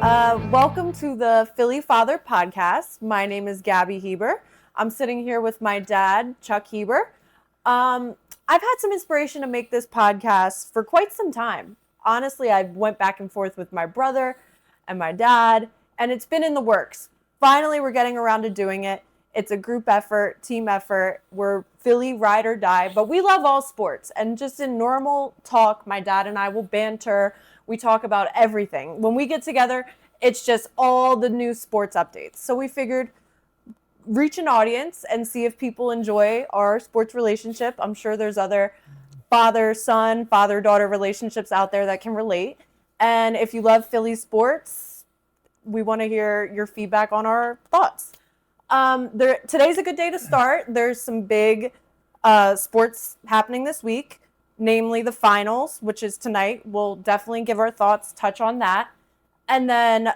Welcome to the Philly Father Podcast. My name is Gabby Heber. I'm sitting here with my dad, Chuck Heber. I've had some inspiration to make this podcast for quite some time. Honestly, I went back and forth with my brother and my dad, and it's been in the works. Finally, we're getting around to doing it. It's a group effort, team effort. We're Philly ride or die, but we love all sports. And just in normal talk, my dad and I will banter. We talk about everything. When we get together, it's just all the new sports updates. So we figured reach an audience and see if people enjoy our sports relationship. I'm sure there's other father-son, father-daughter relationships out there that can relate. And if you love Philly sports, we want to hear your feedback on our thoughts. Today's a good day to start. There's some big sports happening this week, namely the finals, which is tonight. We'll definitely give our thoughts, touch on that. And then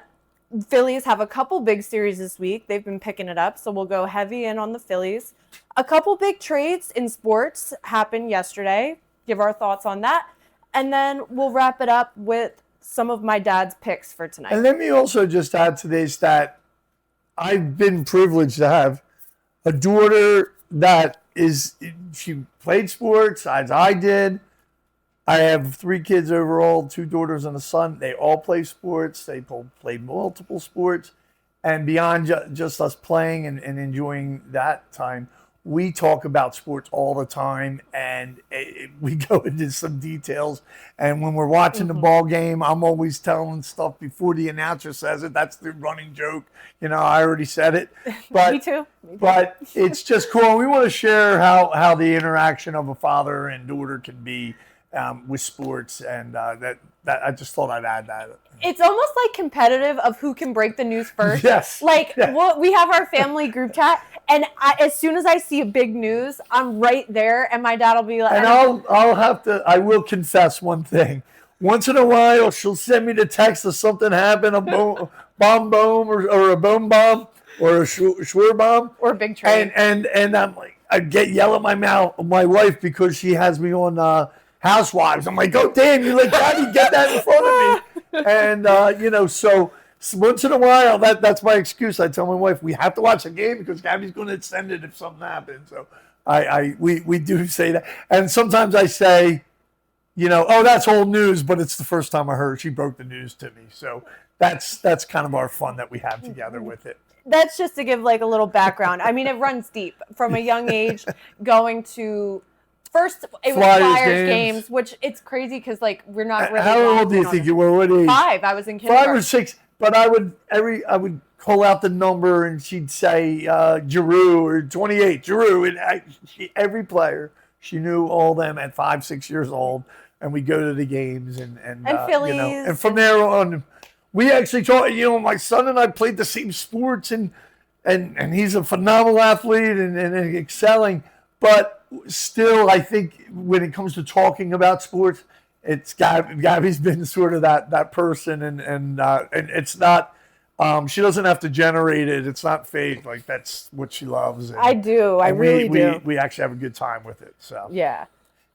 Phillies have a couple big series this week. They've been picking it up, so we'll go heavy in on the Phillies. A couple big trades in sports happened yesterday. Give our thoughts on that. And then we'll wrap it up with some of my dad's picks for tonight. And let me also just add to this that I've been privileged to have a daughter that she played sports as I did. I have 3 kids overall, 2 daughters and a son. They all play sports. They played multiple sports. And beyond just us playing and enjoying that time, we talk about sports all the time, and we go into some details. And when we're watching the ball game, I'm always telling stuff before the announcer says it. That's the running joke. You know, I already said it. But, Me too. But it's just cool. We want to share how the interaction of a father and daughter can be with sports, and that I just thought I'd add that. It's almost like competitive of who can break the news first. Yes. Like, we have our family group chat, and as soon as I see a big news, I'm right there, and my dad will be like... And I will confess one thing. Once in a while, she'll send me the text of something happened, a bomb or a boom bomb, or a schwer bomb. Or a big train. And I'm like, I yell at my wife because she has me on... Housewives. I'm like, oh, damn, you let Gabby get that in front of me. And, so once in a while, that's my excuse. I tell my wife, we have to watch the game because Gabby's going to send it if something happens. So we do say that. And sometimes I say, oh, that's old news, but it's the first time I heard she broke the news to me. So that's kind of our fun that we have together with it. That's just to give like a little background. I mean, it runs deep from a young age going to... First, it was Flyers games, which it's crazy because like we're not really. How old do you think you were? What age? 5. I was in kindergarten. 5 or 6, but I would call out the number and she'd say Giroux or 28 Giroux, and every player she knew all them at 5, 6 years old, and we go to the games and Phillies, and from there on, we actually taught. My son and I played the same sports, and he's a phenomenal athlete and excelling, but. Still, I think when it comes to talking about sports, it's Gabby's been sort of that person, and it's not. She doesn't have to generate it. It's not fake. Like that's what she loves. I do. I really do. We actually have a good time with it. So yeah,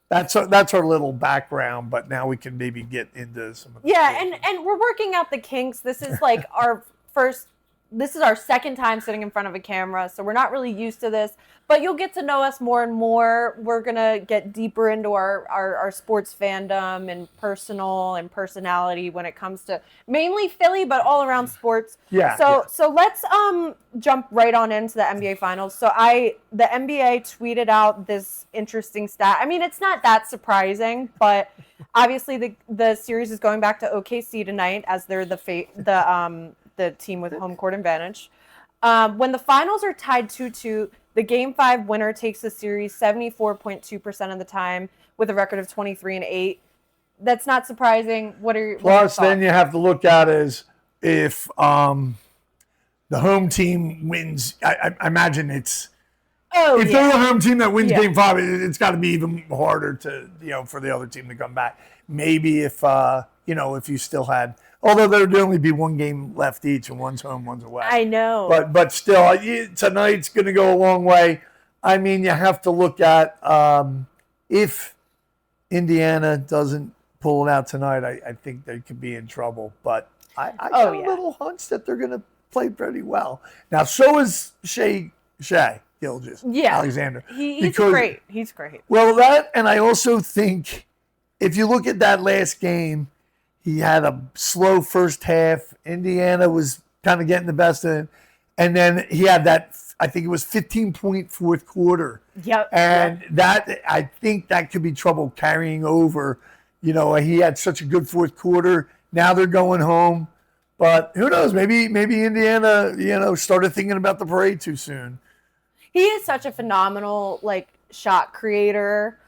that's our little background. But now we can maybe get into some of the and we're working out the kinks. This is like This is our second time sitting in front of a camera, so we're not really used to this. But you'll get to know us more and more. We're going to get deeper into our sports fandom and personality when it comes to mainly Philly, but all around sports. Yeah. So let's jump right on into the NBA Finals. So the NBA tweeted out this interesting stat. I mean, it's not that surprising, but obviously the series is going back to OKC tonight as they're the team with home court advantage. When the finals are tied 2-2, the Game 5 winner takes the series 74.2% of the time with a record of 23-8. That's not surprising. What are your thoughts? Then you have to look at is if the home team wins. I imagine it's if they're the home team that wins Game 5, it's got to be even harder to for the other team to come back. Maybe if if you still had. Although there would only be one game left each, and one's home, one's away. I know. But still, tonight's going to go a long way. I mean, you have to look at if Indiana doesn't pull it out tonight, I think they could be in trouble. But I Oh, got a yeah. little hunch that they're going to play pretty well. Now, so is Shea Gilgeous Yeah. Alexander. He's great. He's great. Well, that, and I also think if you look at that last game, he had a slow first half. Indiana was kind of getting the best of him. And then he had that, I think it was 15-point fourth quarter. Yep. And that, I think that could be trouble carrying over. You know, he had such a good fourth quarter. Now they're going home. But who knows? Maybe Indiana, started thinking about the parade too soon. He is such a phenomenal, like, shot creator,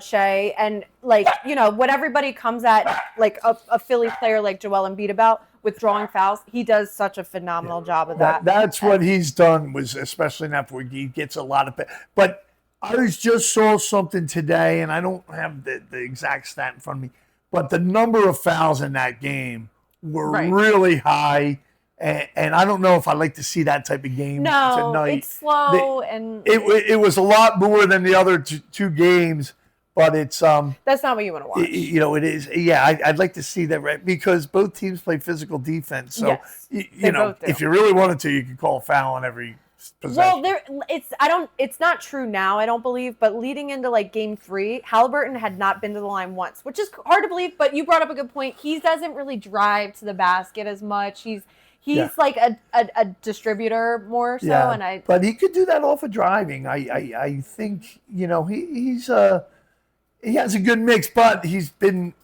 Shea. And, like, what everybody comes at, like, a Philly player like Joel Embiid about, withdrawing fouls, he does such a phenomenal job of that. That's what he's done, was especially in that where he gets a lot of – but I just saw something today, and I don't have the exact stat in front of me, but the number of fouls in that game were really high. And I don't know if I'd like to see that type of game tonight. It's slow. It was a lot more than the other two games, but it's that's not what you want to watch. It is. Yeah, I'd like to see that, right? Because both teams play physical defense. So yes, if you really wanted to, you could call a foul on every possession. Well, it's not true now, I don't believe, but leading into like game 3, Haliburton had not been to the line once, which is hard to believe, but you brought up a good point. He doesn't really drive to the basket as much. He's like a distributor more so, but he could do that off of driving. I think he has a good mix, but I think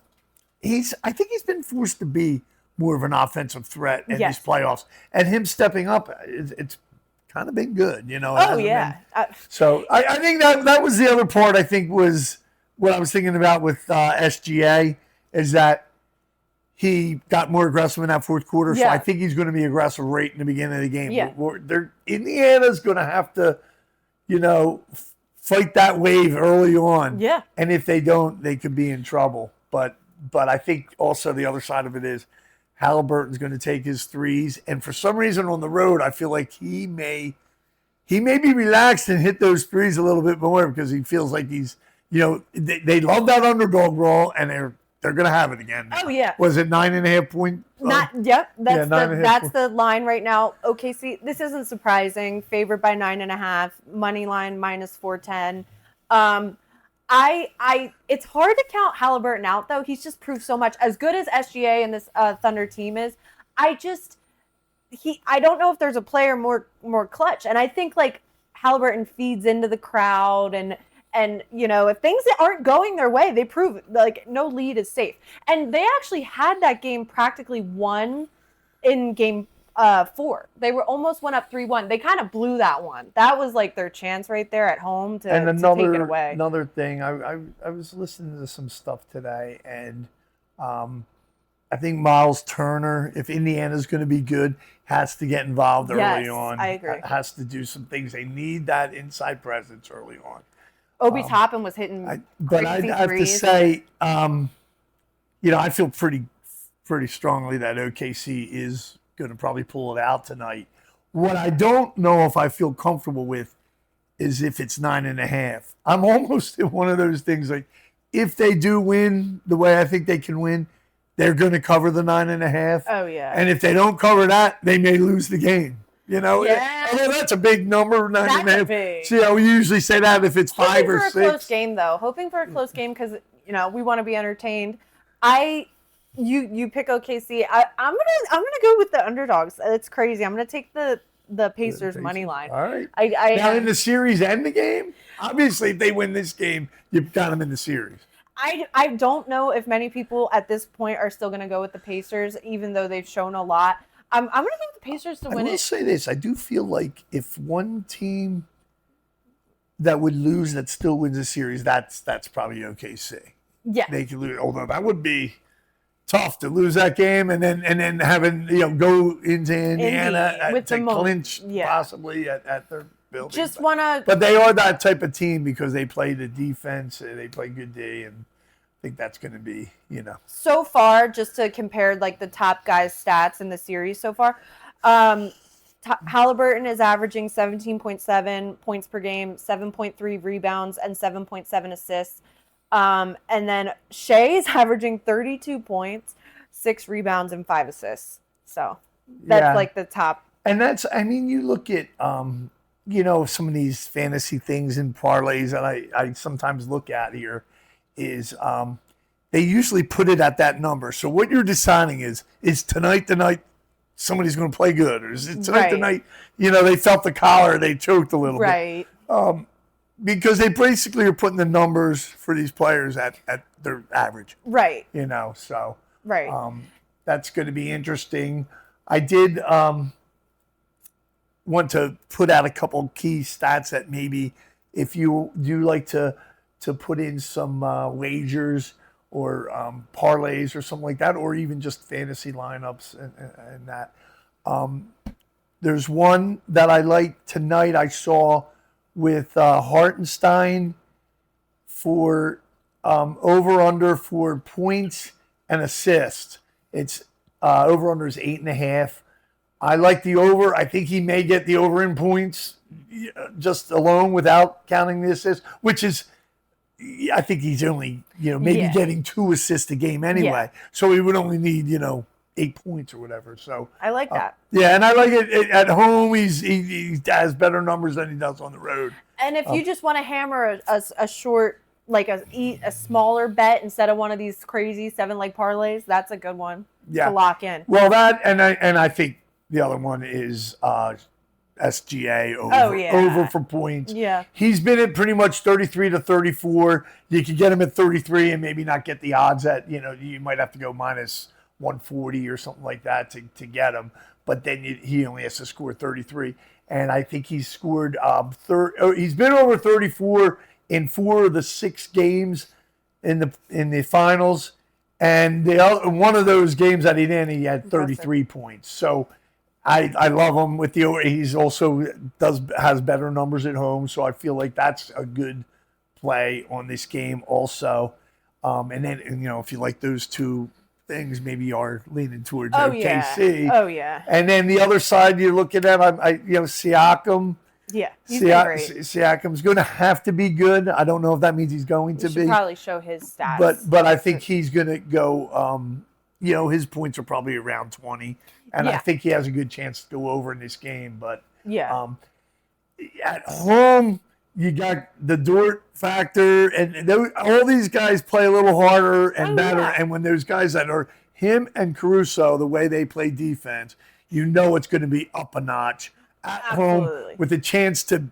he's been forced to be more of an offensive threat in these playoffs, and him stepping up, it's kind of been good, Oh yeah. So I think that was the other part. I think was what I was thinking about with SGA is that he got more aggressive in that fourth quarter. So I think he's going to be aggressive right in the beginning of the game. Yeah. Indiana's going to have to, fight that wave early on. Yeah. And if they don't, they could be in trouble. But I think also the other side of it is Haliburton's going to take his threes. And for some reason on the road, I feel like he may be relaxed and hit those threes a little bit more because he feels like he's, they love that underdog role, and they're going to have it again now. Oh, yeah. Was it 9.5 point? That's the line right now. OKC, this isn't surprising. Favored by 9.5. Money line minus 410. It's hard to count Haliburton out, though. He's just proved so much. As good as SGA and this Thunder team is, I don't know if there's a player more clutch. And I think, like, Haliburton feeds into the crowd, and if things aren't going their way, they prove like no lead is safe. And they actually had that game practically won in game 4. They were almost went up 3-1. They kind of blew that one. That was like their chance right there at home to take it away. Another thing, I was listening to some stuff today, and I think Miles Turner, if Indiana's going to be good, has to get involved early on. I agree. Has to do some things. They need that inside presence early on. Obi Toppin was hitting but I have to say, I feel pretty strongly that OKC is going to probably pull it out tonight. What I don't know if I feel comfortable with is if it's 9.5. I'm almost in one of those things like, if they do win the way I think they can win, they're going to cover the 9.5. Oh yeah. And if they don't cover that, they may lose the game. Although that's a big number, 9.5. See, we usually say that if it's 5 or 6. Hoping for a close game, though. Hoping for a close game because we want to be entertained. You pick OKC. I'm gonna go with the underdogs. It's crazy. I'm gonna take the Pacers money line. All right. Now in the series and the game, obviously if they win this game, you've got them in the series. I don't know if many people at this point are still gonna go with the Pacers, even though they've shown a lot. I'm going to take the Pacers to win it. I will say this. I do feel like if one team that would lose that still wins a series, that's probably OKC. Yeah. They could lose. Although that would be tough to lose that game and then having, go into Indiana with to clinch possibly at their building. But they are that type of team because they play the defense. They play good D, and I think that's going to be, So far, just to compare like the top guys' stats in the series so far, Haliburton is averaging 17.7 points per game, 7.3 rebounds, and 7.7 assists. And then Shea is averaging 32 points, 6 rebounds, and 5 assists. So that's like the top. And that's, I mean, you look at, some of these fantasy things and parlays that I sometimes look at here is they usually put it at that number. So what you're deciding is tonight the night somebody's going to play good? Or is it tonight the night, they felt the collar, they choked a little bit? Because they basically are putting the numbers for these players at their average. Right. So that's going to be interesting. I did want to put out a couple key stats that maybe if you do like to put in some wagers or parlays or something like that, or even just fantasy lineups and that. There's one that I like tonight I saw with Hartenstein for over-under for points and assists. It's over-under is 8.5. I like the over. I think he may get the over in points just alone without counting the assists, which is, I think he's only, maybe getting 2 assists a game anyway. So he would only need, 8 points or whatever. So I like that. And I like it at home. He has better numbers than he does on the road. And if you just want to hammer a short, like a smaller bet instead of one of these crazy 7-leg parlays, that's a good one to lock in. Well, that and I think the other one is SGA over for points. Yeah. He's been at pretty much 33 to 34. You could get him at 33 and maybe not get the odds at, you might have to go minus 140 or something like that to get him. But then he only has to score 33. And I think he's scored he's been over 34 in 4 of the 6 games in the finals. And one of those games that he did, he had 33 points. So I love him with the. He's also has better numbers at home, so I feel like that's a good play on this game also. And then if you like those two things, maybe you are leaning towards OKC. Oh yeah. And then the other side you're looking at, Siakam. Yeah, he's been great. Siakam's going to have to be good. I don't know if that means he's going to be. Probably show his stats. But I think he's going to go. His points are probably around 20. And I think he has a good chance to go over in this game. But at home, you got the Dort factor. And all these guys play a little harder and better. Yeah. And when there's guys that are him and Caruso, the way they play defense, it's going to be up a notch at home with a chance to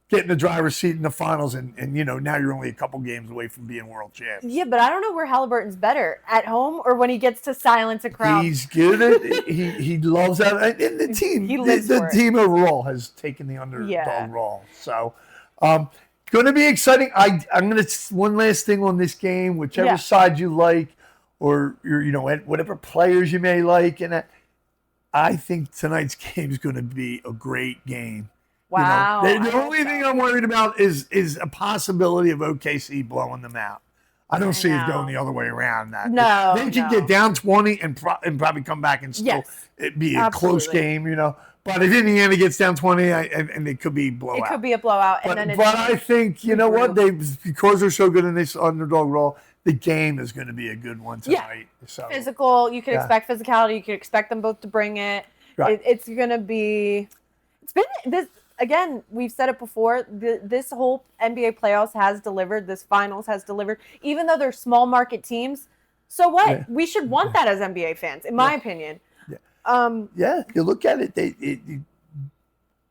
get in the driver's seat in the finals. And now you're only a couple games away from being world champ. Yeah, but I don't know where Haliburton's better, at home or when he gets to silence a crowd. He's good at it. He loves that. And the team, the team overall has taken the underdog role. So, going to be exciting. I'm going to, one last thing on this game, whichever side you like, or whatever players you may like. And I think tonight's game is going to be a great game. Wow. The only thing I'm worried about is a possibility of OKC blowing them out. I don't see it going the other way around. No. They can get down 20 and probably come back and still it be a close game, But if Indiana gets down 20, and it could be blowout. It could be a blowout. But I think, what? Because they're so good in this underdog role, the game is going to be a good one tonight. Yeah. So, physical. You can expect physicality. You can expect them both to bring it. Right. It's going to be – it's been this – again, we've said it before, this whole NBA playoffs has delivered. This finals has delivered. Even though they're small market teams, so what? Yeah. We should want that as NBA fans, in my opinion. Yeah. You look at it,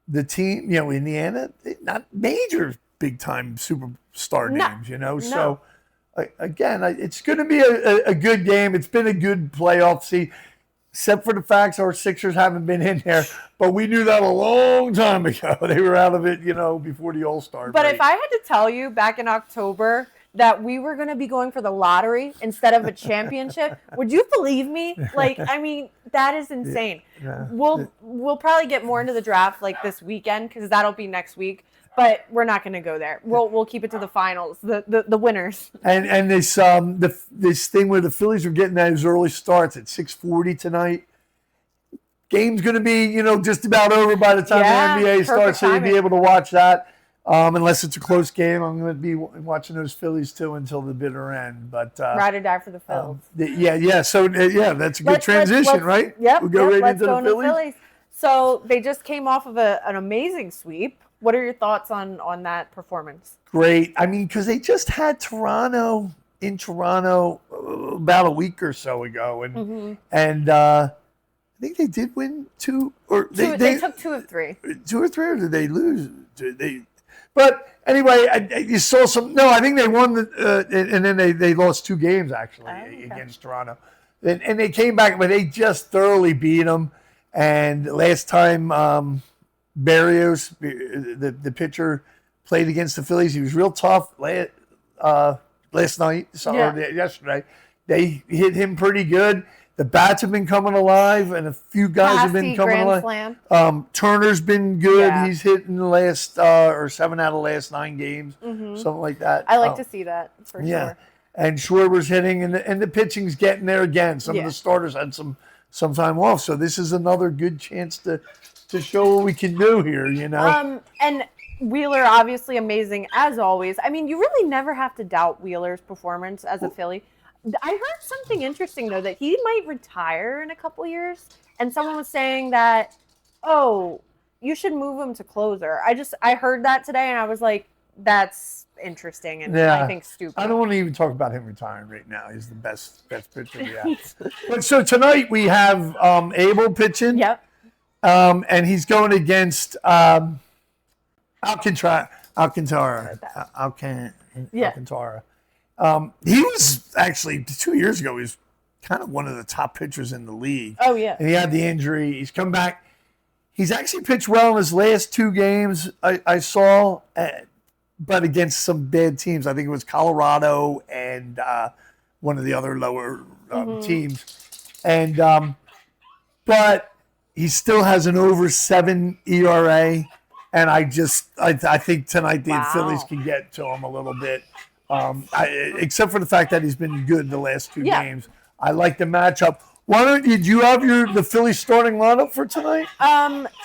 the team, Indiana, not major big-time superstar names, No. So, again, it's going to be a good game. It's been a good playoff. See, except for the facts our Sixers haven't been in there. But we knew that a long time ago. They were out of it, before the All-Star break. But if I had to tell you back in October that we were going to be going for the lottery instead of a championship, would you believe me? That is insane. Yeah. We'll probably get more into the draft this weekend because that'll be next week. But we're not going to go there. We'll keep it to the finals, the winners. And this this thing where the Phillies are getting those early starts at 6:40 tonight. Game's going to be just about over by the time the NBA starts, so you'll be able to watch that. Unless it's a close game, I'm going to be watching those Phillies too until the bitter end. But Ride or die for the Phillies. Yeah. So that's a good transition, right? Yep. We'll go right let's into go the Phillies. So they just came off of an amazing sweep. What are your thoughts on that performance? Great. I mean, because they just had Toronto about a week or so ago, and I think they did win two, or they took 2 of 3. 2 or 3, or did they lose? But anyway, you saw some. No, I think they won, and then they lost 2 games actually against Toronto, and they came back, but they just thoroughly beat them. And last time, Barrios, the pitcher, played against the Phillies, he was real tough last night, yesterday. They hit him pretty good. The bats have been coming alive, and a few guys have been coming alive. Slam. Turner's been good. Yeah. He's hitting the last or 7 out of the last 9 games, something like that. I like to see that for sure. And Schwarber's hitting, and the pitching's getting there again. Some of the starters had some time off, so this is another good chance to show what we can do here. And Wheeler, obviously amazing as always. I mean, you really never have to doubt Wheeler's performance as a Philly. I heard something interesting, though, that he might retire in a couple years. And someone was saying that, you should move him to closer. I heard that today, and I was like, that's interesting and I think stupid. I don't want to even talk about him retiring right now. He's the best pitcher we have. But so tonight we have Abel pitching. Yep. And he's going against Alcantara. He was actually 2 years ago. He was kind of one of the top pitchers in the league. Oh yeah. And he had the injury. He's come back. He's actually pitched well in his last 2 games. I saw, but against some bad teams. I think it was Colorado and one of the other lower teams. And but he still has an over 7 ERA. And I think tonight the Phillies can get to him a little bit. Except for the fact that he's been good the last 2 games. I like the matchup. Did you have the Phillies starting lineup for tonight?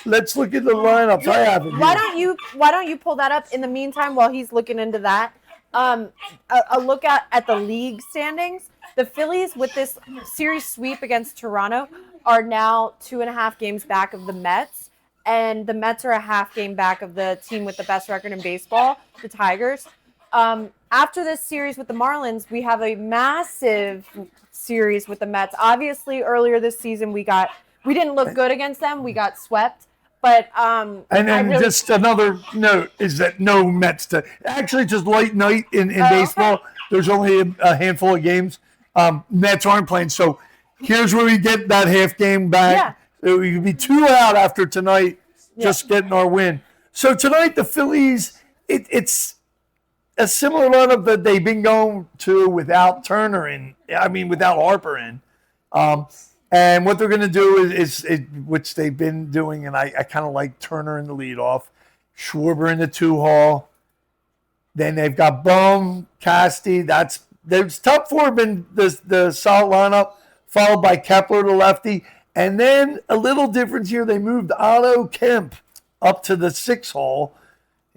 Let's look at the lineups. I have it. Why don't you pull that up in the meantime while he's looking into that? A look at the league standings. The Phillies, with this series sweep against Toronto, are now 2.5 games back of the Mets. And the Mets are a half game back of the team with the best record in baseball, the Tigers. After this series with the Marlins, we have a massive series with the Mets. Obviously, earlier this season, we didn't look good against them. We got swept. But just another note is that no Mets actually just late night in baseball. Okay. There's only a handful of games. Mets aren't playing, so here's where we get that half game back. Yeah. We could be 2 out after tonight, just getting our win. So tonight the Phillies, it's a similar lineup that they've been going to without without Harper in. And what they're going to do is which they've been doing, and I kind of like Turner in the leadoff, Schwarber in the 2-hole. Then they've got Bohm, Casti. There's top 4 have been the solid lineup, followed by Kepler, the lefty. And then a little difference here, they moved Otto Kemp up to the 6-hole.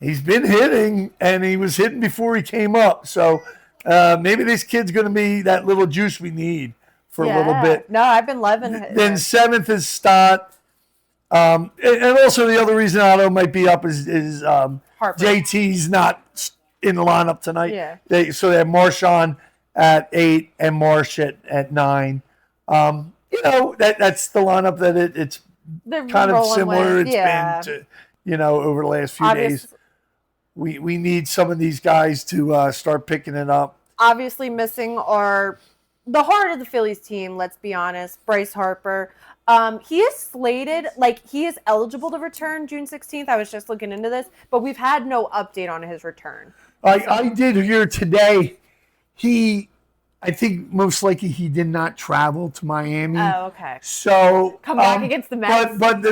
He's been hitting, and he was hitting before he came up. So maybe this kid's going to be that little juice we need for a little bit. No, I've been loving it. Then 7th is Stott. And also the other reason Otto might be up is Harper. JT's not in the lineup tonight. Yeah. So they have Marchand at 8 and Marsh at 9. That's the lineup that it's kind of similar. It's been to, over the last few days. We need some of these guys to start picking it up. Obviously missing the heart of the Phillies team, let's be honest, Bryce Harper. He is slated, he is eligible to return June 16th. I was just looking into this, but we've had no update on his return. I did hear today I think most likely he did not travel to Miami. Oh, okay. So come back against the Mets. But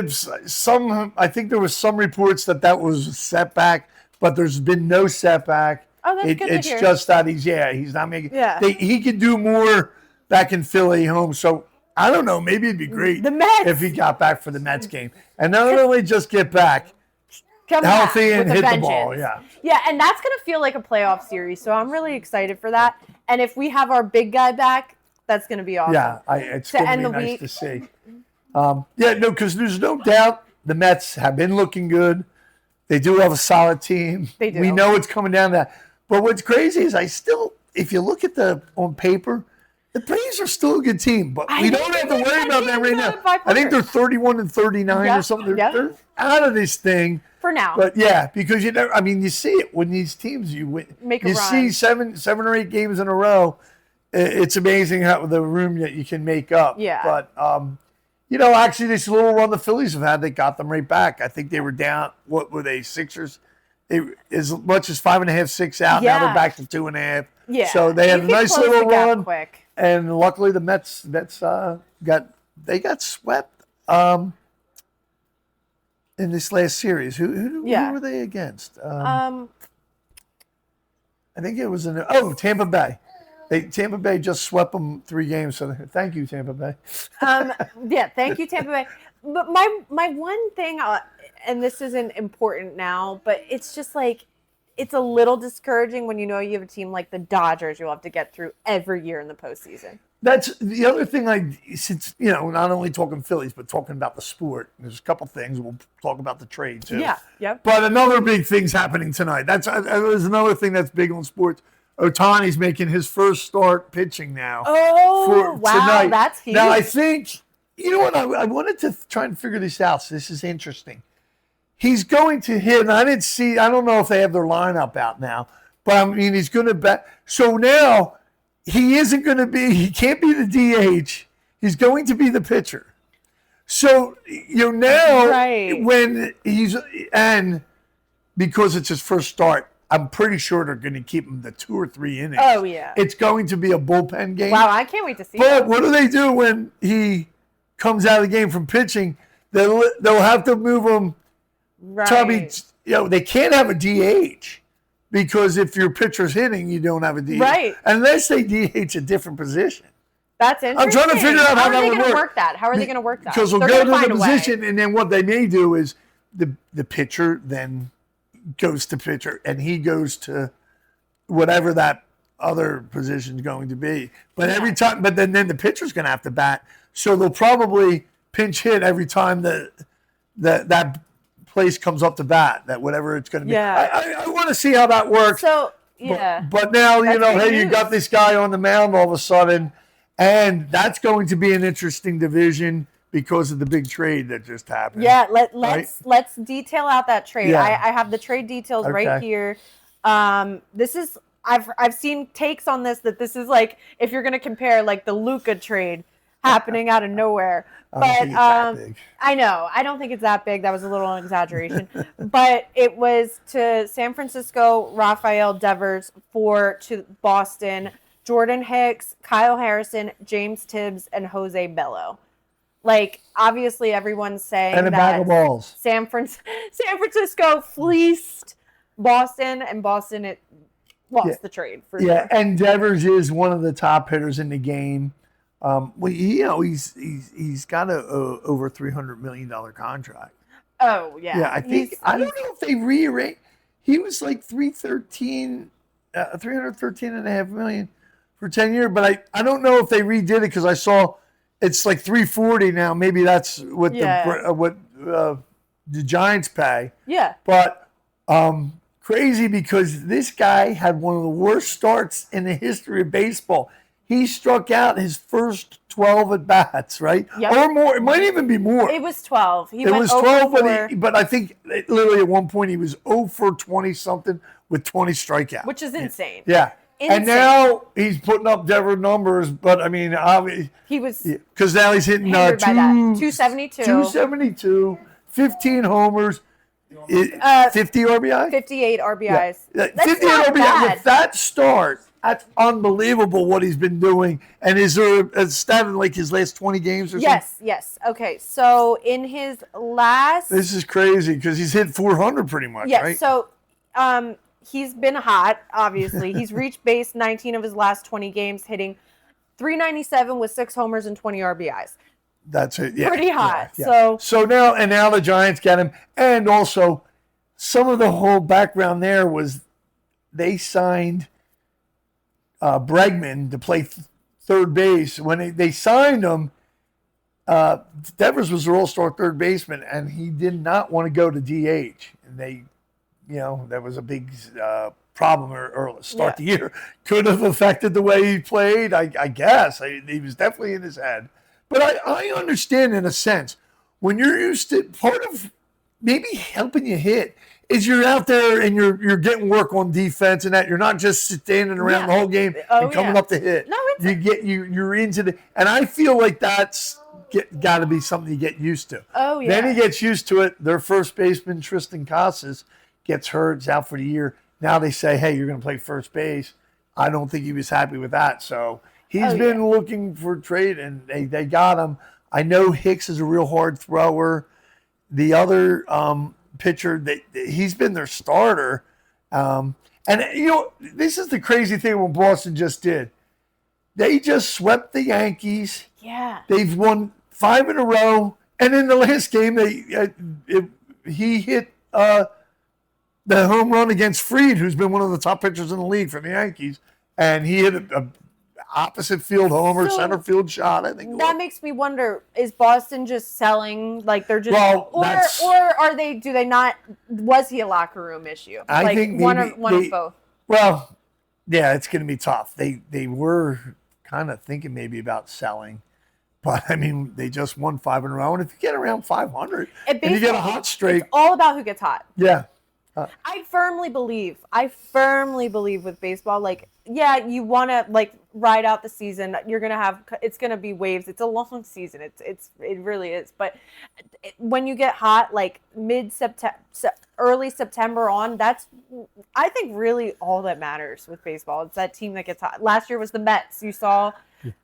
I think there was some reports that was a setback, but there's been no setback. Oh, that's good to hear. It's just that he's not making. Yeah. He could do more back in Philly home. So I don't know. Maybe it'd be great the Mets. if he got back for the Mets game, and not only just get back. come healthy back and with hit a the ball. vengeance. Yeah. Yeah, and that's gonna feel like a playoff series. So I'm really excited for that. And if we have our big guy back, that's gonna be awesome. Yeah, it's To going to end be the nice week. to see. Because there's no doubt the Mets have been looking good. They do have a solid team. They do. We know it's coming down to that. But what's crazy is if you look at on paper, the Braves are still a good team. But we don't have to worry about that right now. I think they're 31-39 or something. They're out of this thing. For now. But yeah, because you see it when these teams you see seven or 8 games in a row. It's amazing how the room that you can make up. Yeah. But actually, this little run the Phillies have had, they got them right back. I think they were down. What were they? As much as 5.5, 6 out. Yeah. Now they're back to 2.5. Yeah. So they had a nice little run. Quick. And luckily, the Mets got swept in this last series. Who were they against? I think it was Tampa Bay. Tampa Bay just swept them 3 games. So thank you, Tampa Bay. Thank you, Tampa Bay. But my one thing, and this isn't important now, but it's just like it's a little discouraging when you have a team like the Dodgers you'll have to get through every year in the postseason. That's the other thing. Since not only talking Phillies, but talking about the sport. There's a couple things we'll talk about the trade too. Yeah, yep. But another big thing's happening tonight. There's another thing that's big on sports. Ohtani's making his first start pitching now. Oh, wow, tonight. That's huge. Now I think what I wanted to try and figure this out. So this is interesting. He's going to hit. And I don't know if they have their lineup out now, but he's going to bet. So now he can't be the DH. He's going to be the pitcher. So, now when and because it's his first start, I'm pretty sure they're going to keep him the 2 or 3 innings. Oh, yeah. It's going to be a bullpen game. Wow, I can't wait to see that. But what do they do when he comes out of the game from pitching? They'll have to move him. Right. They can't have a DH because if your pitcher's hitting, you don't have a DH. Right. Unless they DH a different position. That's interesting. I'm trying to figure out how that would work. How are they going to work that? Because they'll go to the position, and then what they may do is the pitcher then goes to pitcher, and he goes to whatever that other position is going to be. But every time, then the pitcher's going to have to bat. So they'll probably pinch hit every time that place comes up to bat. That whatever it's going to be. Yeah. I want to see how that works. So yeah. But now you got this guy on the mound all of a sudden, and that's going to be an interesting division. Because of the big trade that just happened. Yeah, let's detail out that trade. Yeah. I have the trade details right here. This is I've seen takes on that this is like if you're gonna compare like the Luka trade happening out of nowhere. I know. I don't think it's that big. That was a little exaggeration. But it was to San Francisco, Rafael Devers to Boston, Jordan Hicks, Kyle Harrison, James Tibbs, and Jose Bello. Like, obviously, everyone's saying and a that bag of balls. San Francisco fleeced Boston, and Boston lost the trade for sure. Yeah, and Devers is one of the top hitters in the game. He's got a over $300 million contract. Oh yeah. Yeah, I don't know if they rearranged. He was like $313.5 million for 10 years, but I don't know if they redid it because I saw. It's like 340 now. Maybe that's what the Giants pay. Yeah. But crazy because this guy had one of the worst starts in the history of baseball. He struck out his first 12 at bats, right? Yep. Or more. It might even be more. It was 12. It was 12, but I think literally at one point he was 0 for 20 something with 20 strikeouts, which is insane. Yeah. Insane. And now he's putting up Devers numbers, but I mean, he was because now he's hitting 272, 15 homers, 50 RBI, 58 RBIs. Yeah. 58 RBI bad. with that start. That's unbelievable what he's been doing. And is there a stat in like his last 20 games or something? Yes. Okay, so in his last, this is crazy because he's hit 400 pretty much. Yes. Right? So he's been hot, obviously. He's reached base 19 of his last 20 games, hitting .397 with 6 homers and 20 RBIs. That's it. Yeah. Pretty hot. Yeah. So now the Giants get him. And also, some of the whole background there was they signed Bregman to play third base. When they signed him, Devers was their all-star third baseman, and he did not want to go to DH. And they, that was a big problem or start the year. Could have affected the way he played, I guess. He was definitely in his head. But I understand in a sense. When you're used to, part of maybe helping you hit is you're out there and you're getting work on defense and that you're not just standing around the whole game and coming up to hit. No, you're into the, and I feel like that's got to be something you get used to. Oh yeah. Then he gets used to it. Their first baseman Tristan Casas gets hurt, is out for the year. Now they say, hey, you're going to play first base. I don't think he was happy with that, so he's been looking for a trade, and they got him. I know Hicks is a real hard thrower. The other pitcher, he's been their starter. And, this is the crazy thing what Boston just did. They just swept the Yankees. Yeah. They've won 5 in a row. And in the last game, he hit the home run against Fried, who's been one of the top pitchers in the league for the Yankees. And he hit a opposite field homer, center field shot. I think that makes me wonder: is Boston just selling? Like they're just, or are they? Do they not? Was he a locker room issue? I think one of both. Well, yeah, it's going to be tough. They were kind of thinking maybe about selling, but I mean they just won 5 in a row, and if you get around 500 and you get a hot streak, it's all about who gets hot. Yeah. I firmly believe with baseball, like, yeah, you want to like ride out the season. You're going to have, it's going to be waves. It's a long season. It really is. But when you get hot, like mid-September, early September on, that's, I think really all that matters with baseball. It's that team that gets hot. Last year was the Mets. You saw,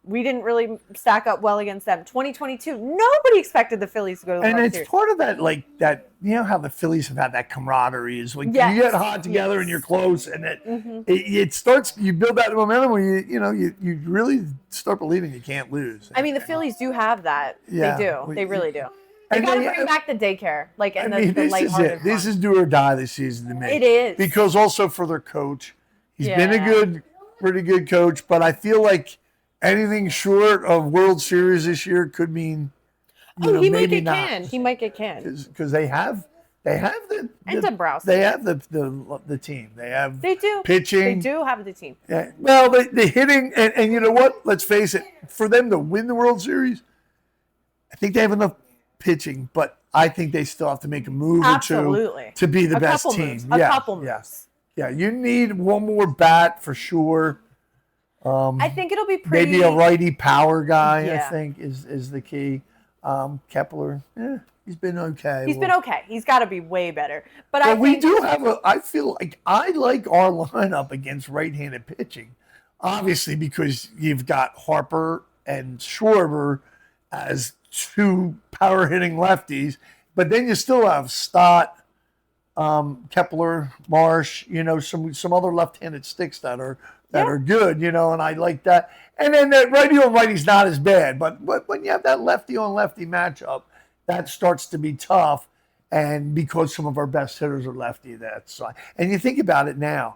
we didn't really stack up well against them. 2022, nobody expected the Phillies to go to the World Series. And it's part of that, like that, how the Phillies have had that camaraderie is like you get hot together and you're close, and it starts. You build that momentum where you really start believing you can't lose. I mean, the Phillies do have that. Yeah, they do. They really do. They got to bring back the daycare, like the lighthearted fun. This is do or die this season to me. It is, because also for their coach, he's been a pretty good coach, but I feel like anything short of World Series this year could mean. He might get canned. He might get canned because they have the Dombrowski. They have the team. They do pitching. They do have the team. Yeah. Well, the hitting and you know what? Let's face it. For them to win the World Series, I think they have enough pitching, but I think they still have to make a move or two to be the best team. A couple moves. Yeah. You need one more bat for sure. I think it'll be pretty. Maybe a righty power guy. I think is the key. Kepler, he's been okay. He's been okay. He's got to be way better. But we do have I feel like I like our lineup against right-handed pitching, obviously because you've got Harper and Schwarber as 2 power-hitting lefties, but then you still have Stott, Kepler, Marsh, some other left-handed sticks that are good, and I like that. And then that righty on righty's not as bad, but when you have that lefty on lefty matchup, that starts to be tough. And because some of our best hitters are lefty, and you think about it now,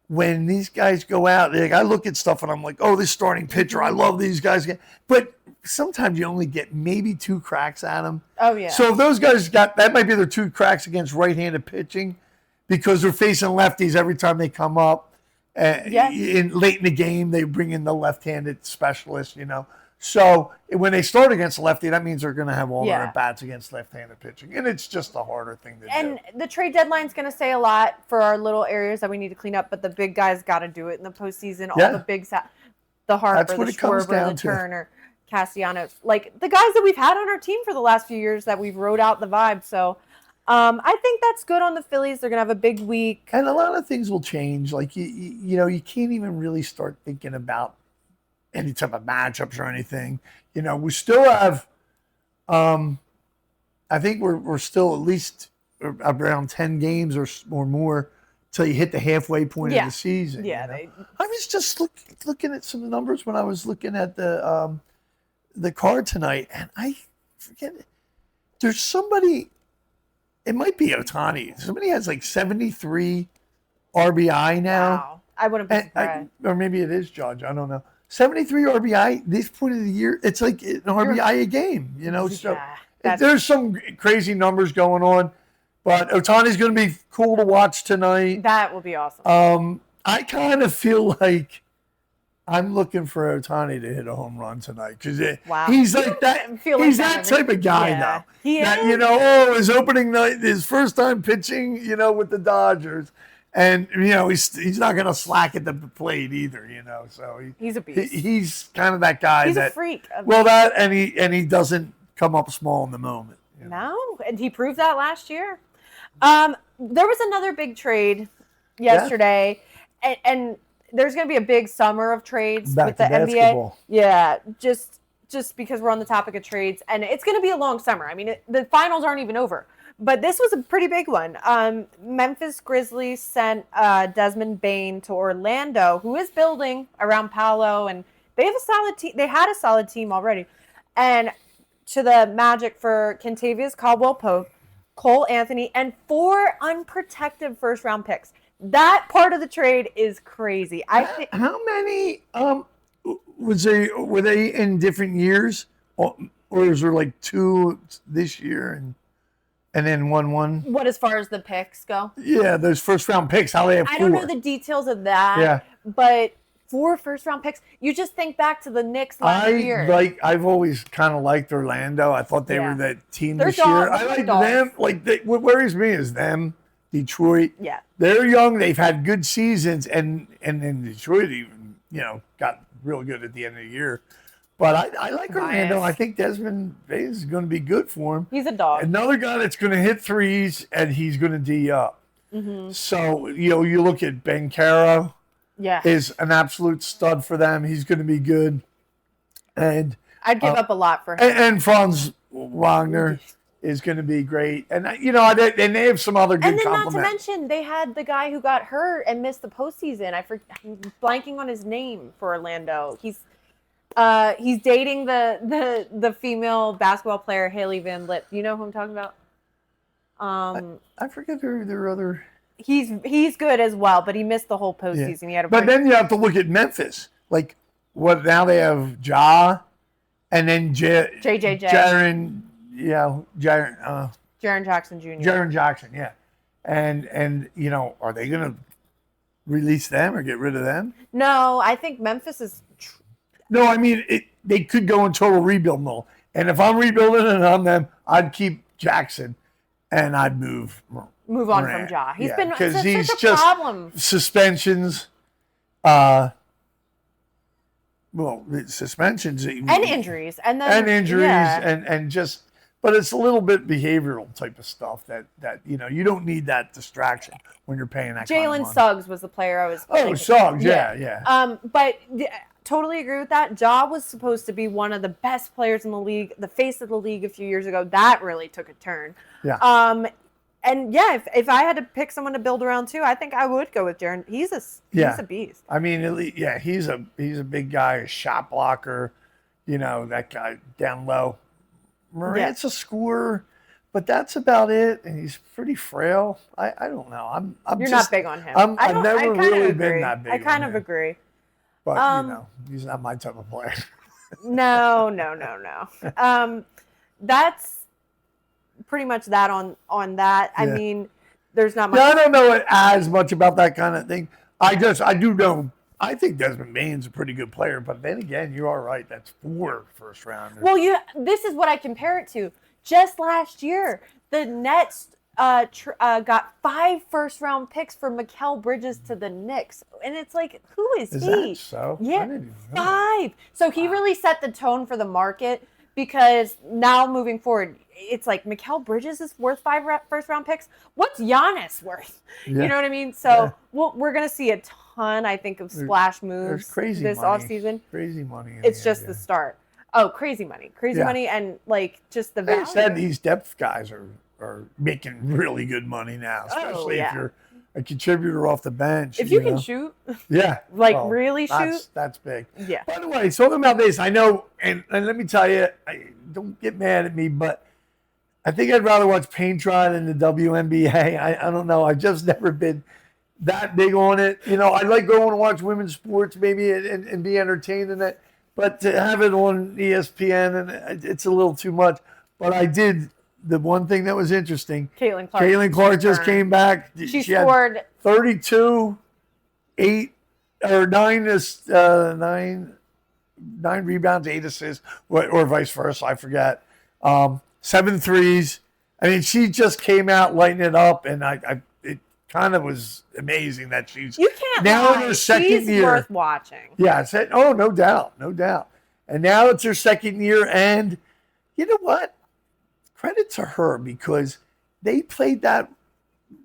when these guys go out, I look at stuff and I'm like, oh, this starting pitcher, I love these guys. But sometimes you only get maybe 2 cracks at them. Oh yeah. So if those guys that might be their 2 cracks against right-handed pitching, because they're facing lefties every time they come up. Late in the game, they bring in the left-handed specialist, So when they start against a lefty, that means they're going to have all their at-bats against left-handed pitching. And it's just a harder thing to do. And the trade deadline's going to say a lot for our little areas that we need to clean up, but the big guys got to do it in the postseason. All the big the Harper, the Schwarber, the Turner, Castellanos. Like the guys that we've had on our team for the last few years that we've rode out the vibe. So I think that's good on the Phillies. They're going to have a big week. And a lot of things will change. Like, you can't even really start thinking about any type of matchups or anything. We still have, I think we're still at least around 10 games or more till you hit the halfway point of the season. Yeah. I was just looking at some numbers when I was looking at the card tonight, and I forget it. There's somebody it might be Ohtani. Somebody has like 73 RBI now. Wow. I wouldn't be surprised. Or maybe it is Judge. I don't know. 73 RBI this point of the year. It's like an RBI a game, you know. So there's some crazy numbers going on, but Ohtani's going to be cool to watch tonight. That will be awesome. I kind of feel like I'm looking for Ohtani to hit a home run tonight because he's like that. He's that type of guy now. That, you know, his opening night, his first time pitching, you know, with the Dodgers. And, you know, he's not going to slack at the plate either, you know. So he's a beast. He's kind of that guy. He's a freak. Well, that and he doesn't come up small in the moment. You know? No, and he proved that last year. There was another big trade yesterday, and there's going to be a big summer of trades with the NBA. Yeah, just because we're on the topic of trades, and it's going to be a long summer. I mean, the finals aren't even over. But this was a pretty big one. Memphis Grizzlies sent Desmond Bane to Orlando, who is building around Paolo, and they have a solid team. They had a solid team already. And to the Magic for Kentavious Caldwell-Pope, Cole Anthony, and 4 unprotected first-round picks. That part of the trade is crazy. How many were they in different years, or is there like 2 this year and then 1-1? What, as far as the picks go? Yeah, those first-round picks, how they have 4. I don't know the details of that, but 4 first-round picks. You just think back to the Knicks last year. I've always kind of liked Orlando. I thought they were that team this year. I like them. What worries me is them, Detroit. Yeah. They're young. They've had good seasons, and then Detroit even, you know, got real good at the end of the year. But I like Orlando. I think Desmond Bane is going to be good for him. He's a dog. Another guy that's going to hit threes, and he's going to D up. Mm-hmm. So, you know, you look at Ben Caro. Yeah. Is an absolute stud for them. He's going to be good. And I'd give up a lot for him. And Franz Wagner is going to be great. And, you know, and they have some other good compliments. And then not to mention, they had the guy who got hurt and missed the postseason. I'm blanking on his name for Orlando. He's dating the female basketball player Haley Van Lith. You know who I'm talking about? I forget their other. He's good as well, but he missed the whole postseason. He had but then you have to look at Memphis. Like what now they have Ja, and then JJJ. Jaren Jackson Jr. Jaren Jackson, yeah. And you know, are they going to release them or get rid of them? No, I think Memphis is. No, I mean they could go in total rebuild mode. And if I'm rebuilding and I'm them, I'd keep Jackson, and I'd move on from Ja. He's been because he's such a problem. Suspensions, suspensions and injuries, and just. But it's a little bit behavioral type of stuff that you know you don't need that distraction when you're paying that. Jalen Suggs was the player I was. Oh, Suggs, yeah. But totally agree with that. Ja was supposed to be one of the best players in the league, the face of the league a few years ago. That really took a turn. Yeah. And yeah, if I had to pick someone to build around too, I think I would go with Jaren. He's a beast. I mean, he's a big guy, a shot blocker. You know, that guy down low. Morant's a scorer, but that's about it. And he's pretty frail. I don't know. You're not big on him. I've never really been that big. I kind of agree. But you know, he's not my type of player. No. That's pretty much that on that. I mean, there's not much. I don't know as much about that kind of thing. I do know. I think Desmond Bane's a pretty good player, but then again, you are right. That's 4 first rounders. Well, this is what I compare it to. Just last year, the Nets got 5 first-round picks for Mikal Bridges to the Knicks, and it's like, who is he? That so? Yeah, 5. So he really set the tone for the market because now moving forward, it's like Mikal Bridges is worth 5 first-round picks. What's Giannis worth? Yeah. You know what I mean? So we're going to see a ton, I think, of splash moves this offseason. Crazy money. It's just the start. Oh, crazy money. Money and, like, just the value. They said these depth guys are making really good money now, especially if you're a contributor off the bench. If you can shoot. Yeah. Really shoot. That's big. Yeah. By the way, talking about this, I know, and let me tell you, don't get mad at me, but I think I'd rather watch paint dry than the WNBA. I don't know. I've just never been that big on it. I like going to watch women's sports maybe and be entertained in it. But to have it on ESPN, and it's a little too much. But I did the one thing that was interesting. Caitlin Clark just came back. She scored had 32, 8 or 9 rebounds, 8 assists, or vice versa. I forget. 7 threes. I mean, she just came out lighting it up, and it kind of was amazing that she's now in her second year. She's worth watching. Yeah, no doubt. And now it's her second year, and you know what? Credit to her because they played that,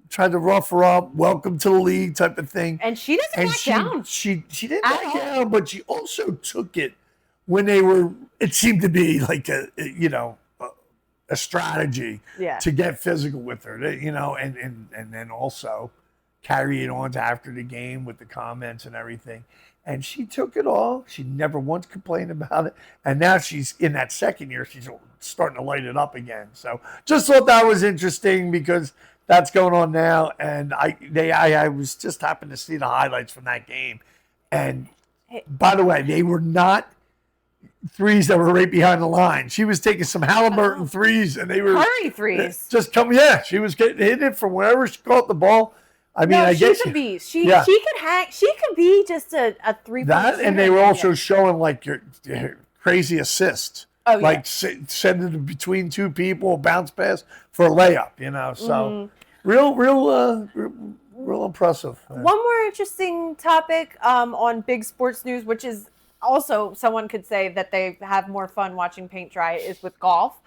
tried to rough her up, welcome to the league type of thing. And she doesn't back down. She didn't back down, but she also took it when they were. It seemed to be like a strategy to get physical with her, and then also carry it on to after the game with the comments and everything. And she took it all. She never once complained about it. And now she's in that second year. She's starting to light it up again. So just thought that was interesting because that's going on now. And I was just happened to see the highlights from that game. And by the way, they were not threes that were right behind the line. She was taking some Haliburton threes, and they were Curry threes. Just coming. Yeah, she was hitting it from wherever she caught the ball. I mean, I guess she's a beast. She could hang. She could be just a 3-point that, and they were also showing like your crazy assist. Oh, like sending it between two people, bounce pass for a layup. So real impressive. One more interesting topic on big sports news, which is also someone could say that they have more fun watching paint dry, is with golf.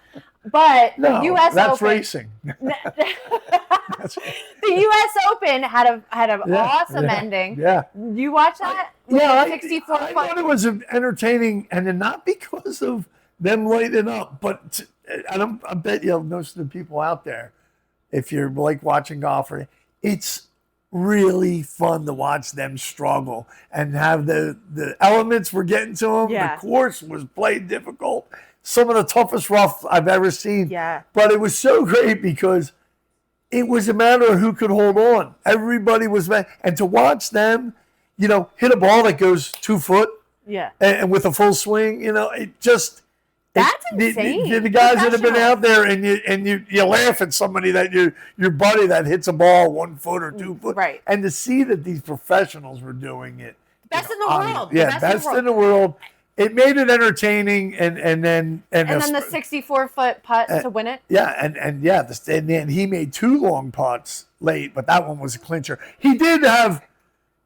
But the U.S. that's Open, racing. The U.S. Open had an awesome ending. Yeah, you watch that? Yeah, 64. I thought it was entertaining, and then not because of them lighting up, but I bet most of the people out there, if you're like watching golf, it's really fun to watch them struggle and have the elements were getting to them. Yeah. The course was played difficult. Some of the toughest rough I've ever seen. Yeah. But it was so great because it was a matter of who could hold on. Everybody was, and to watch them, hit a ball that goes 2 foot. Yeah. And with a full swing, it just. That's insane. The guys that have been out there, and you laugh at somebody that your buddy that hits a ball 1 foot or 2 foot, right? And to see that these professionals were doing it, best in the world, best in the world. It made it entertaining, and then the 64-foot putt to win it. Yeah, and then he made 2 long putts late, but that one was a clincher. He could have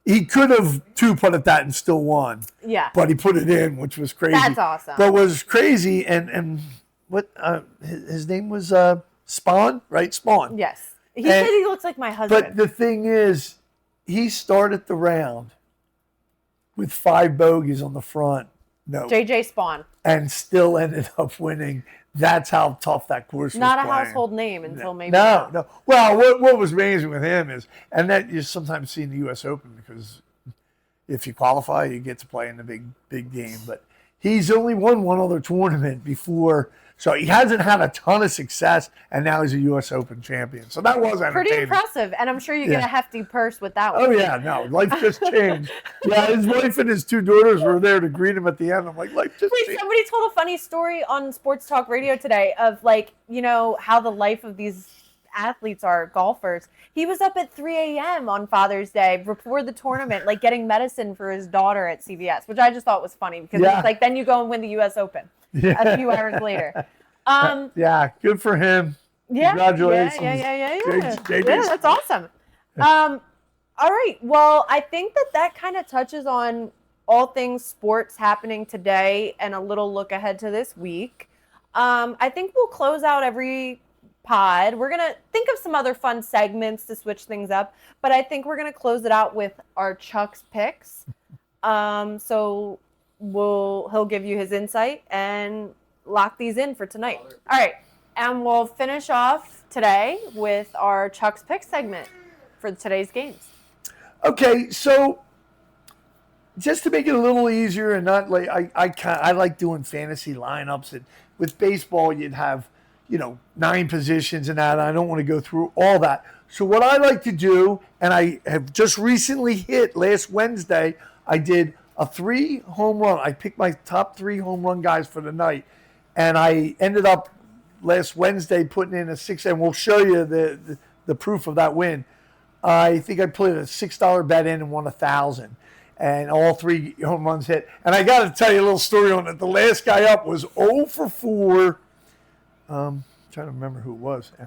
2-putted that and still won. Yeah. But he put it in, which was crazy. That's awesome. But was crazy, and what his name was Spaun, right? Spaun. Yes. He said he looks like my husband. But the thing is, he started the round with 5 bogeys on the front. No. JJ Spaun. And still ended up winning. That's how tough that course was. Not a household name until maybe. No. Well, what was amazing with him is, and that you sometimes see in the U.S. Open because if you qualify, you get to play in the big game. But he's only won one other tournament before, so he hasn't had a ton of success, and now he's a U.S. Open champion. So that was entertaining. Pretty impressive, and I'm sure you get a hefty purse with that one. Oh, yeah, no, life just changed. Yeah, his wife and his 2 daughters were there to greet him at the end. I'm like, life just changed. Somebody told a funny story on Sports Talk Radio today of, how the life of these athletes are, golfers. He was up at 3 a.m. on Father's Day before the tournament, getting medicine for his daughter at CVS, which I just thought was funny because it's then you go and win the U.S. Open a few hours later. Yeah, good for him. Yeah, congratulations. Yeah, that's awesome. All right, well, I think that kind of touches on all things sports happening today and a little look ahead to this week. I think we'll close out every pod. We're gonna think of some other fun segments to switch things up, but I think we're gonna close it out with our Chuck's picks. So he'll give you his insight and lock these in for tonight. All right, and we'll finish off today with our Chuck's Pick segment for today's games. Okay, so just to make it a little easier and not I like doing fantasy lineups. And with baseball, you'd have 9 positions and that. I don't want to go through all that. So what I like to do, and I have just recently hit last Wednesday, I did a 3 home run. I picked my top 3 home run guys for the night, and I ended up last Wednesday putting in a 6, and we'll show you the proof of that win. I think I put a $6 bet in and won $1,000, and all 3 home runs hit. And I got to tell you a little story on it. The last guy up was 0 for 4. Trying to remember who it was. Yeah.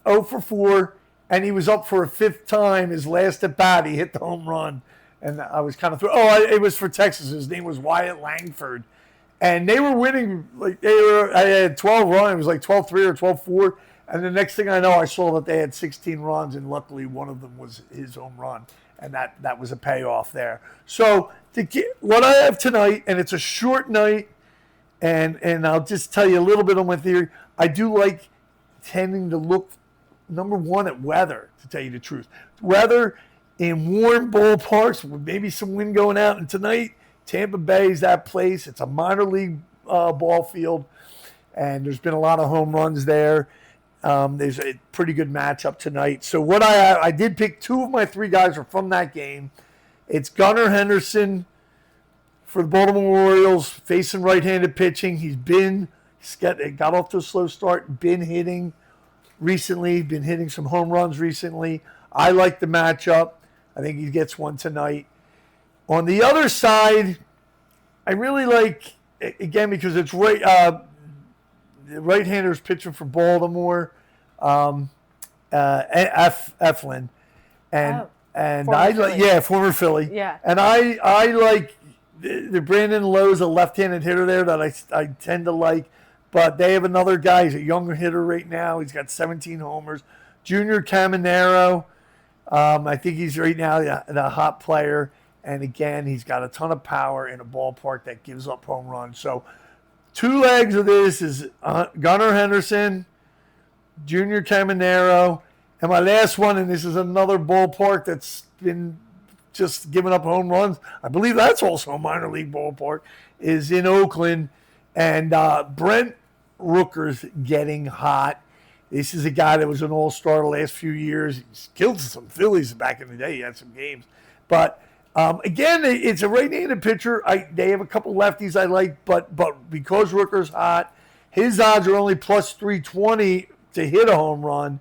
0 for 4, and he was up for a 5th time. His last at bat, he hit the home run, and I was kind of through. It was for Texas. His name was Wyatt Langford, and they were winning. I had 12 runs. It was like 12-3 or 12-4, and the next thing I know, I saw that they had 16 runs, and luckily one of them was his home run, and that was a payoff there. So what I have tonight, and it's a short night, and I'll just tell you a little bit on my theory. I do like tending to look, number one, at weather, to tell you the truth. Weather in warm ballparks with maybe some wind going out. And tonight, Tampa Bay is that place. It's a minor league ball field, and there's been a lot of home runs there. There's a pretty good matchup tonight. So what I did pick 2 of my 3 guys are from that game. It's Gunnar Henderson for the Baltimore Orioles, facing right-handed pitching. He's got off to a slow start, been hitting recently, been hitting some home runs recently. I like the matchup. I think he gets one tonight. On the other side, I really like, again, because it's the right-hander's pitching for Baltimore, Eflin. And I like, former Philly. Yeah. And I like the Brandon Lowe's a left-handed hitter there that I tend to like. But they have another guy. He's a younger hitter right now. He's got 17 homers. Junior Caminero, I think he's right now the hot player. And again, he's got a ton of power in a ballpark that gives up home runs. So 2 legs of this is Gunnar Henderson, Junior Caminero. And my last one, and this is another ballpark that's been just giving up home runs. I believe that's also a minor league ballpark, is in Oakland. And Brent Rooker's getting hot. This is a guy that was an all-star the last few years. He's killed some Phillies back in the day. He had some games. But, again, it's a right-handed pitcher. They have a couple lefties I like, but because Rooker's hot, his odds are only plus 320 to hit a home run.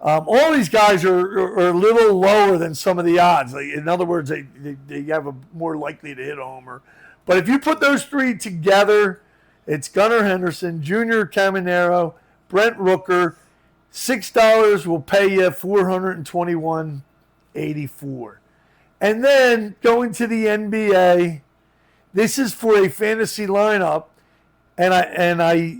All these guys are a little lower than some of the odds. In other words, they have a more likely to hit a homer. But if you put those 3 together, it's Gunnar Henderson, Junior Caminero, Brent Rooker. $6 will pay you $421.84. And then going to the NBA, this is for a fantasy lineup, and I,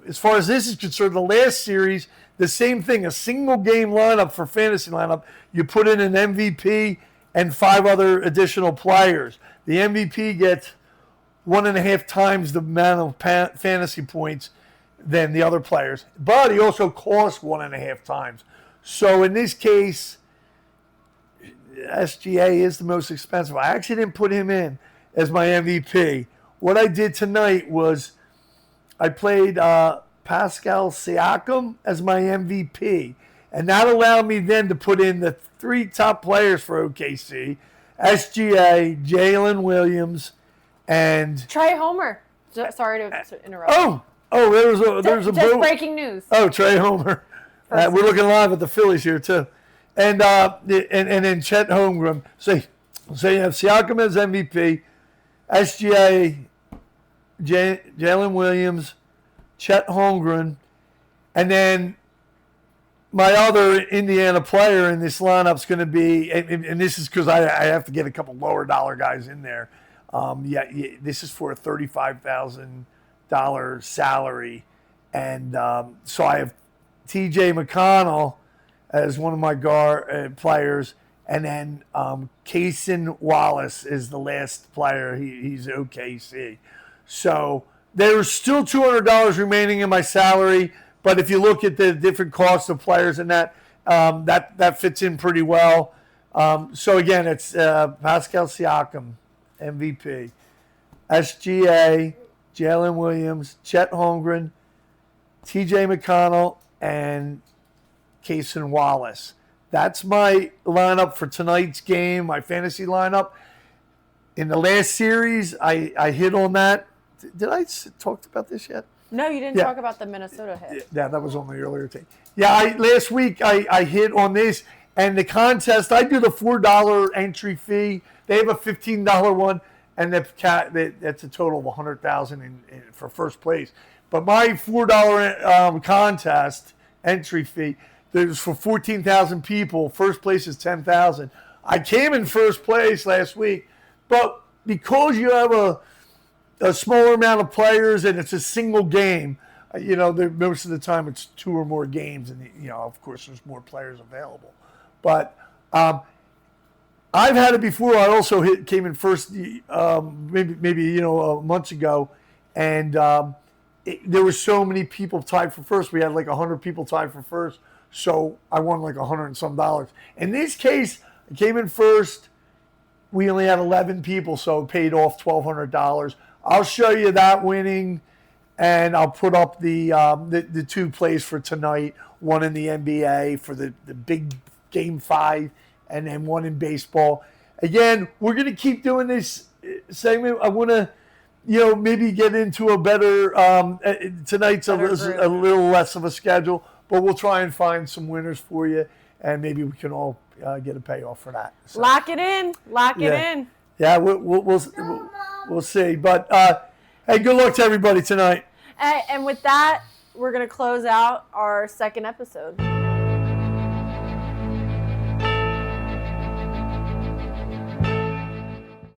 as far as this is concerned, the last series, the same thing, a single game lineup for fantasy lineup. You put in an MVP and 5 other additional players. The MVP gets 1.5 times the amount of fantasy points than the other players. But he also costs 1.5 times. So in this case, SGA is the most expensive. I actually didn't put him in as my MVP. What I did tonight was I played Pascal Siakam as my MVP. And that allowed me then to put in the 3 top players for OKC, SGA, Jalen Williams, and Trey Homer. Sorry to interrupt. There's a just breaking news. Oh, Trey Homer. We're looking live at the Phillies here too, and then Chet Holmgren. So you have Siakam as MVP, SGA, Jalen Williams, Chet Holmgren, and then my other Indiana player in this lineup is going to be, and this is because I have to get a couple lower dollar guys in there. This is for a $35,000 salary, and so I have T.J. McConnell as one of my players, and then Kaysen Wallace is the last player. He's OKC. So there's still $200 remaining in my salary, but if you look at the different costs of players and that fits in pretty well. So again, it's Pascal Siakam, MVP, SGA, Jalen Williams, Chet Holmgren, T.J. McConnell, and Cason Wallace. That's my lineup for tonight's game, my fantasy lineup. In the last series, I hit on that. Did I talk about this yet? No, you didn't talk about the Minnesota hit. Yeah, that was on the earlier thing. Yeah, last week I hit on this, and the contest, I do the $4 entry fee. They have a $15 one, and that's a total of $100,000 for first place. But my $4 contest entry fee, there's for 14,000 people. First place is 10,000. I came in first place last week, but because you have a smaller amount of players and it's a single game, most of the time it's 2 or more games, and of course there's more players available. But I've had it before. I also came in first, maybe months ago, and there were so many people tied for first. We had like 100 people tied for first, so I won like $100 and some dollars. In this case, I came in first. We only had 11 people, so it paid off $1,200. I'll show you that winning, and I'll put up the 2 plays for tonight, one in the NBA for the big Game 5, and then one in baseball. Again, we're going to keep doing this segment. I want to, maybe get into a better, tonight's a little less of a schedule, but we'll try and find some winners for you, and maybe we can all get a payoff for that. So, Lock it in. Lock it in. Yeah, we'll see. But, hey, good luck to everybody tonight. And with that, we're going to close out our second episode.